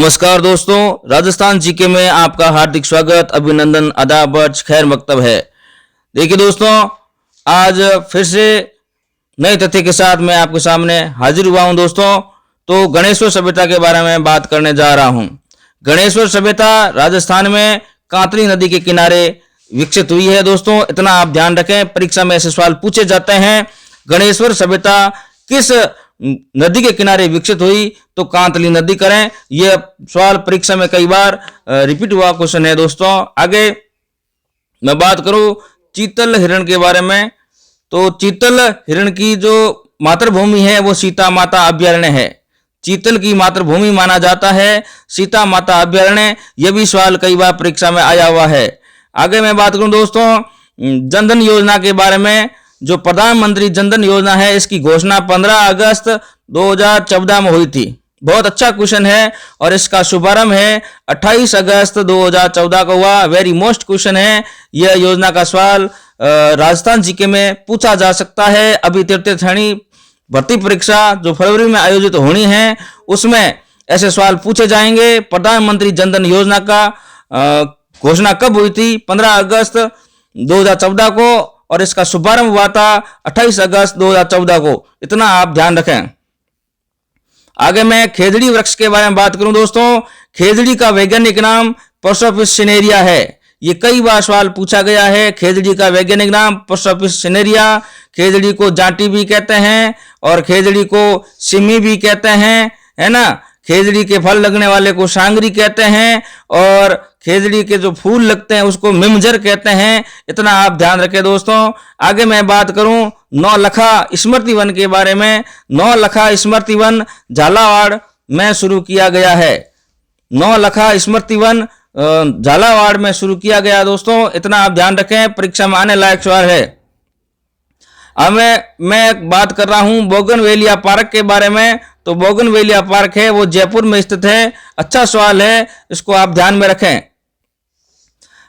नमस्कार दोस्तों, राजस्थान जीके में आपका हार्दिक स्वागत, अभिनंदन, आदाब, खैर मकतब है। देखिए दोस्तों, आज फिर से नए तथ्य के साथ मैं आपके सामने हाजिर हुआ हूं दोस्तों। तो गणेश्वर सभ्यता के बारे में बात करने जा रहा हूं। गणेश्वर सभ्यता राजस्थान में कांतली नदी के किनारे विकसित हुई है दोस्तों। इतना आप ध्यान रखें, परीक्षा में ऐसे सवाल पूछे जाते हैं, गणेश्वर सभ्यता किस नदी के किनारे विकसित हुई, तो कांतली नदी करें। यह सवाल परीक्षा में कई बार रिपीट हुआ क्वेश्चन है दोस्तों। आगे मैं बात करूं चीतल हिरण के बारे में, तो चीतल हिरण की जो मातृभूमि है वो सीता माता अभ्यारण्य है। चीतल की मातृभूमि माना जाता है सीता माता अभ्यारण्य। यह भी सवाल कई बार परीक्षा में आया हुआ है। आगे मैं बात करूं दोस्तों जनधन योजना के बारे में। जो प्रधानमंत्री जनधन योजना है, इसकी घोषणा 15 अगस्त 2014 में हुई थी। बहुत अच्छा क्वेश्चन है और इसका शुभारंभ है 28 अगस्त 2014 को हुआ। वेरी मोस्ट क्वेश्चन है। यह योजना का सवाल राजस्थान जीके में पूछा जा सकता है। अभी तृतीय श्रेणी भर्ती परीक्षा जो फरवरी में आयोजित होनी है, उसमें ऐसे सवाल पूछे जाएंगे। प्रधानमंत्री जनधन योजना का घोषणा कब हुई थी? 15 अगस्त 2014 को, और इसका शुभारंभ हुआ था 28 अगस्त 2014 को। इतना आप ध्यान रखें। आगे मैं खेजड़ी वृक्ष के बारे में बात करूं दोस्तों। खेजड़ी का वैज्ञानिक नाम पर्सोपिस सिनेरिया है। ये कई बार सवाल पूछा गया है। खेजड़ी का वैज्ञानिक नाम पर्सोपिस सिनेरिया। खेजड़ी को जांटी भी कहते हैं और खेजड़ी को सिमी भी कहते हैं, है ना। खेजड़ी के फल लगने वाले को सांगरी कहते हैं और खेजड़ी के जो फूल लगते हैं उसको मिमजर कहते हैं। इतना आप ध्यान रखें दोस्तों। आगे मैं बात करूं नौलखा स्मृति वन के बारे में। नौलखा स्मृति वन झालावाड़ में शुरू किया गया है। नौलखा स्मृति वन झालावाड़ में शुरू किया गया दोस्तों। इतना आप ध्यान रखें, परीक्षा में आने लायक सवाल है। अब मैं बात कर रहा हूं बोगनवेलिया पार्क के बारे में। तो बोगनवेलिया पार्क है वो जयपुर में स्थित है। अच्छा सवाल है, इसको आप ध्यान में रखें।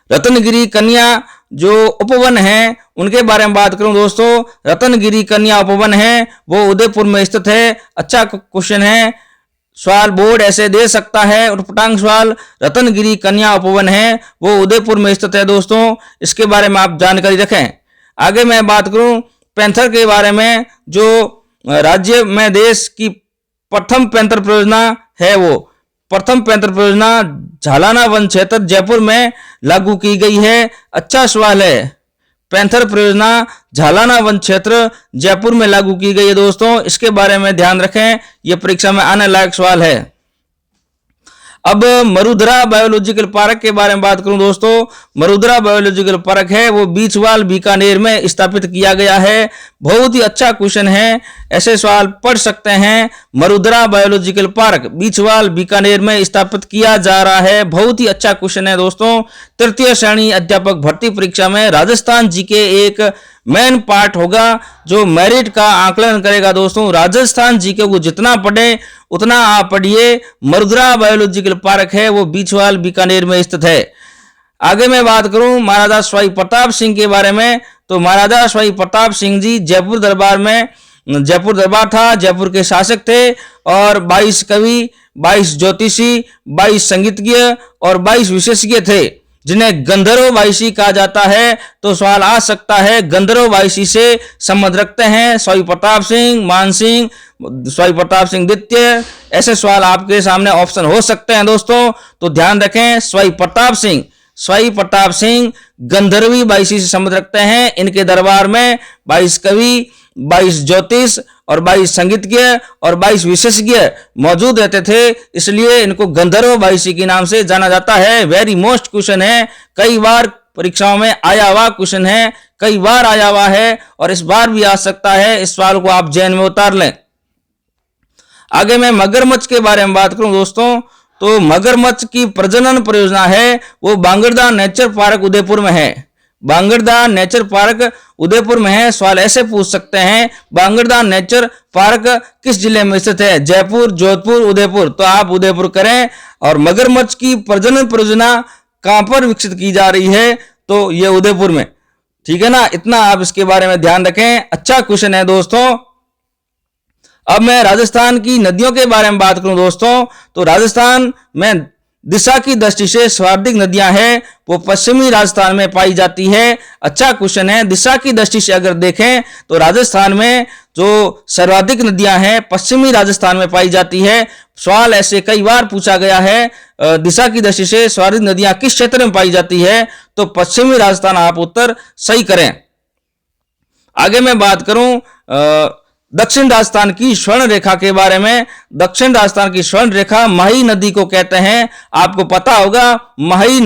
रत्नगिरी कन्या जो उपवन है उनके बारे में बात करूं दोस्तों। रत्नगिरी कन्या उपवन है वो उदयपुर में स्थित है। अच्छा क्वेश्चन है, सवाल बोर्ड ऐसे दे सकता है। उटपटांग सवाल, रत्नगिरी कन्या उपवन है वो उदयपुर में स्थित है दोस्तों। इसके बारे में आप जानकारी रखें। आगे मैं बात करूं पैंथर के बारे में। जो राज्य में देश की प्रथम पैंथर परियोजना है, वो प्रथम पैंथर परियोजना झालाना वन क्षेत्र जयपुर में लागू की गई है। अच्छा सवाल है, पैंथर परियोजना झालाना वन क्षेत्र जयपुर में लागू की गई है दोस्तों। इसके बारे में ध्यान रखें, यह परीक्षा में आने लायक सवाल है। अब मरुधरा बायोलॉजिकल पार्क के बारे में बात करूं दोस्तों। मरुधरा बायोलॉजिकल पार्क है वो बीचवाल बीकानेर में स्थापित किया गया है। बहुत ही अच्छा क्वेश्चन है, ऐसे सवाल पढ़ सकते हैं। मरुधरा बायोलॉजिकल पार्क बीचवाल बीकानेर में स्थापित किया जा रहा है। बहुत ही अच्छा क्वेश्चन है दोस्तों। तृतीय श्रेणी अध्यापक भर्ती परीक्षा में राजस्थान जीके एक मेन पार्ट होगा जो मेरिट का आकलन करेगा दोस्तों। राजस्थान जीके को जितना पढ़े उतना आप पढ़िए। मरुधरा बायोलॉजिकल पार्क है वो बीचवाल बीकानेर में स्थित है। आगे मैं बात करूं महाराजा सवाई प्रताप सिंह के बारे में। तो महाराजा सवाई प्रताप सिंह जी जयपुर दरबार था, जयपुर के शासक थे और 22 कवि, 22 ज्योतिषी, 22 संगीतज्ञ और 22 विशेषज्ञ थे जिन्हें गंधर्व वायसी कहा जाता है। तो सवाल आ सकता है गंधर्व वायसी से संबंध रखते हैं सवाई प्रताप सिंह, मान सिंह, सवाई प्रताप सिंह द्वितीय। ऐसे सवाल आपके सामने ऑप्शन हो सकते हैं दोस्तों। तो ध्यान रखें, सवाई प्रताप सिंह गंधर्वी वायसी से संबंध रखते हैं। इनके दरबार में 22 कवि, 22 ज्योतिष और 22 संगीतज्ञ और 22 विशेषज्ञ मौजूद रहते थे, इसलिए इनको गंधर्व वायसी के नाम से जाना जाता है। वेरी मोस्ट क्वेश्चन है, कई बार परीक्षाओं में आया हुआ क्वेश्चन है, कई बार आया हुआ है और इस बार भी आ सकता है। इस सवाल को आप जहन में उतार लें। आगे मैं मगरमच्छ के बारे में बात करूं दोस्तों। तो मगरमच्छ की प्रजनन परियोजना है वो बांगरदा नेचर पार्क उदयपुर में है। बांगरदा नेचर पार्क उदयपुर में है। सवाल ऐसे पूछ सकते हैं, बांगरदा नेचर पार्क किस जिले में स्थित है? जयपुर, जोधपुर, उदयपुर। तो आप उदयपुर करें। और मगरमच्छ की प्रजनन परियोजना कहां पर विकसित की जा रही है? तो ये उदयपुर में। ठीक है ना, इतना आप इसके बारे में ध्यान रखें। अच्छा क्वेश्चन है दोस्तों। अब मैं राजस्थान की नदियों के बारे में बात करूं दोस्तों, तो राजस्थान में दिशा की दृष्टि से सर्वाधिक नदियां हैं वो पश्चिमी राजस्थान में पाई जाती है। अच्छा क्वेश्चन है। दिशा की दृष्टि से अगर देखें तो राजस्थान में जो सर्वाधिक नदियां हैं पश्चिमी राजस्थान में पाई जाती है। सवाल ऐसे कई बार पूछा गया है, दिशा की दृष्टि से सर्वाधिक नदियां किस क्षेत्र में पाई जाती है, तो पश्चिमी राजस्थान आप उत्तर सही करें। आगे मैं बात करूं दक्षिण राजस्थान की स्वर्ण रेखा के बारे में। दक्षिण राजस्थान की स्वर्ण रेखा मही नदी को कहते हैं। आपको पता होगा मही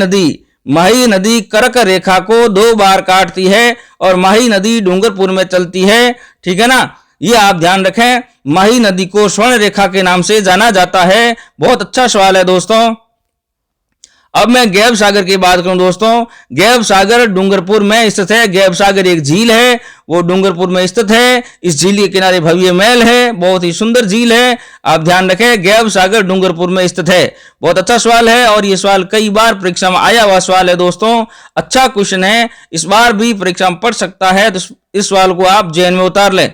नदी कर्क रेखा को 2 बार काटती है और मही नदी डूंगरपुर में चलती है, ठीक है ना। ये आप ध्यान रखें, मही नदी को स्वर्ण रेखा के नाम से जाना जाता है। बहुत अच्छा सवाल है दोस्तों। अब मैं गैब सागर की बात करूं दोस्तों, गैब सागर डूंगरपुर में स्थित है। गैब सागर एक झील है, वो डूंगरपुर में स्थित है। इस झील के किनारे भव्य महल है, बहुत ही सुंदर झील है। आप ध्यान रखें, गैब सागर डूंगरपुर में स्थित है। बहुत अच्छा सवाल है और ये सवाल कई बार परीक्षा में आया हुआ सवाल है दोस्तों। अच्छा क्वेश्चन है, इस बार भी परीक्षा में पढ़ सकता है, तो इस सवाल को आप जेन में उतार लें।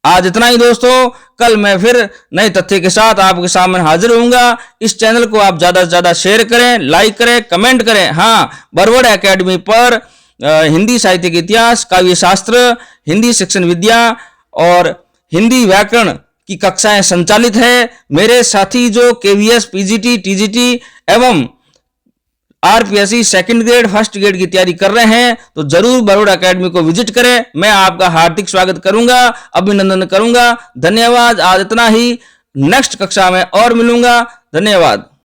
आज इतना ही दोस्तों, कल मैं फिर नए तथ्य के साथ आपके सामने हाजिर होऊंगा। इस चैनल को आप ज्यादा से ज्यादा शेयर करें, लाइक करें, कमेंट करें। हाँ, बरवड़ एकेडमी पर हिंदी साहित्य के इतिहास, काव्य शास्त्र, हिंदी शिक्षण विद्या और हिंदी व्याकरण की कक्षाएं संचालित है। मेरे साथी जो केवीएस, पीजीटी, टीजीटी एवं RPSC second grade, first grade की तैयारी कर रहे हैं तो जरूर बरौड़ एकेडमी को विजिट करें। मैं आपका हार्दिक स्वागत करूंगा, अभिनंदन करूंगा। धन्यवाद। आज इतना ही, नेक्स्ट कक्षा में और मिलूंगा। धन्यवाद।